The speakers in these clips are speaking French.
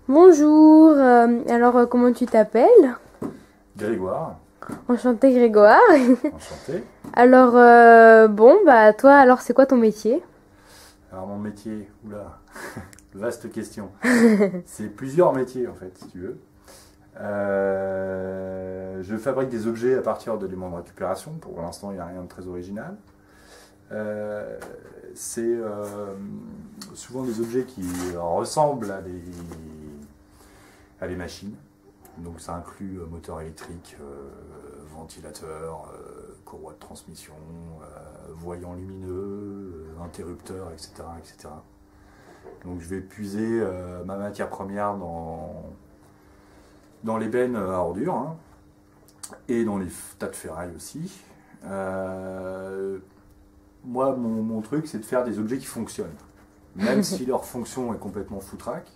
Bonjour, comment tu t'appelles? Grégoire, Enchanté Grégoire. enchanté. Toi, alors c'est quoi ton métier? Alors mon métier, oula, vaste question. C'est plusieurs métiers en fait, si tu veux. Je fabrique des objets à partir d'éléments de récupération. Pour l'instant, il n'y a rien de très original. C'est souvent des objets qui ressemblent à des machines. Donc ça inclut moteur électrique, ventilateur, courroie de transmission, voyant lumineux, interrupteur, etc., etc. Donc je vais puiser ma matière première dans l'ébène à ordures, hein, et dans les tas de ferraille aussi. Moi, mon truc, c'est de faire des objets qui fonctionnent. Même si leur fonction est complètement foutraque,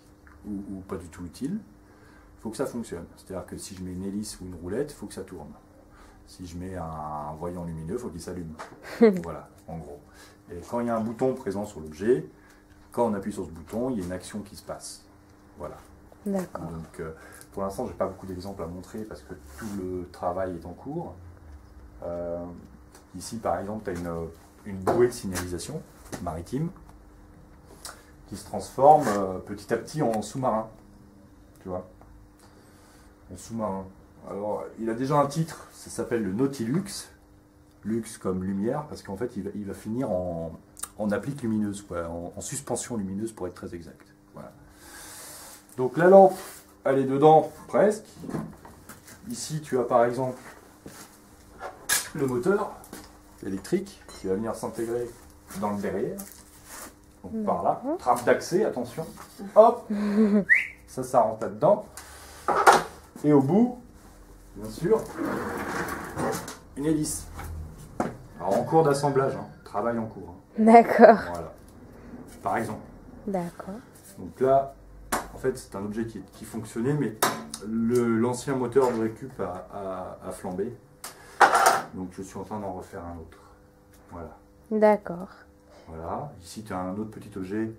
ou pas du tout utile, il faut que ça fonctionne. C'est-à-dire que si je mets une hélice ou une roulette, il faut que ça tourne. Si je mets un voyant lumineux, il faut qu'il s'allume. Voilà, en gros. Et quand il y a un bouton présent sur l'objet, quand on appuie sur ce bouton, il y a une action qui se passe. Voilà. D'accord. Donc, pour l'instant, je n'ai pas beaucoup d'exemples à montrer parce que tout le travail est en cours. Ici, par exemple, tu as une bouée de signalisation maritime qui se transforme petit à petit en sous-marin. Tu vois, en sous-marin. Alors, il a déjà un titre, ça s'appelle le Nautilux. Lux comme lumière, parce qu'en fait, il va finir en applique lumineuse, quoi, en suspension lumineuse pour être très exact. Voilà. Donc la lampe, elle est dedans presque. Ici, tu as par exemple le moteur électrique qui va venir s'intégrer dans le derrière. Donc par là, trappe d'accès, attention. Hop, ça rentre là-dedans. Et au bout, bien sûr, une hélice. Alors en cours d'assemblage, hein, travail en cours. Hein. D'accord. Voilà. Par exemple. D'accord. Donc là, en fait, c'est un objet qui fonctionnait, mais l'ancien moteur de récup a flambé. Donc je suis en train d'en refaire un autre. Voilà. D'accord. Voilà. Ici, tu as un autre petit objet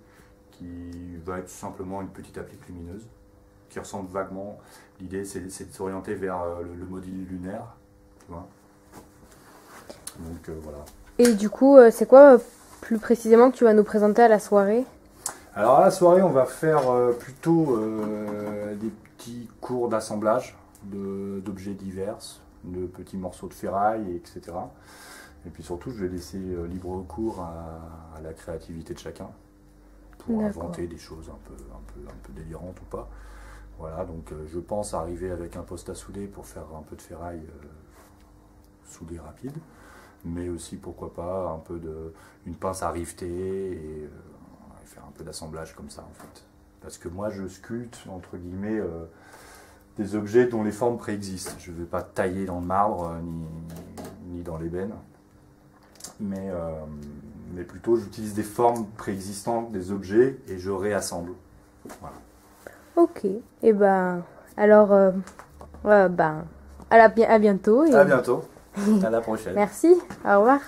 qui va être simplement une petite applique lumineuse, qui ressemble vaguement. L'idée, c'est de s'orienter vers le module lunaire. Tu vois. Donc voilà. Et du coup, c'est quoi plus précisément que tu vas nous présenter à la soirée? Alors à la soirée, on va faire plutôt des petits cours d'assemblage d'objets divers, de petits morceaux de ferraille, etc. Et puis surtout, je vais laisser libre cours à la créativité de chacun pour inventer des choses un peu délirantes ou pas. Voilà, donc je pense arriver avec un poste à souder pour faire un peu de ferraille soudée rapide, mais aussi pourquoi pas une pince à riveter et faire un peu d'assemblage comme ça en fait. Parce que moi je sculpte entre guillemets des objets dont les formes préexistent. Je ne vais pas tailler dans le marbre ni dans l'ébène, mais plutôt j'utilise des formes préexistantes des objets et je réassemble. Voilà. Ok. Et à bientôt. À bientôt. À la prochaine. Merci. Au revoir.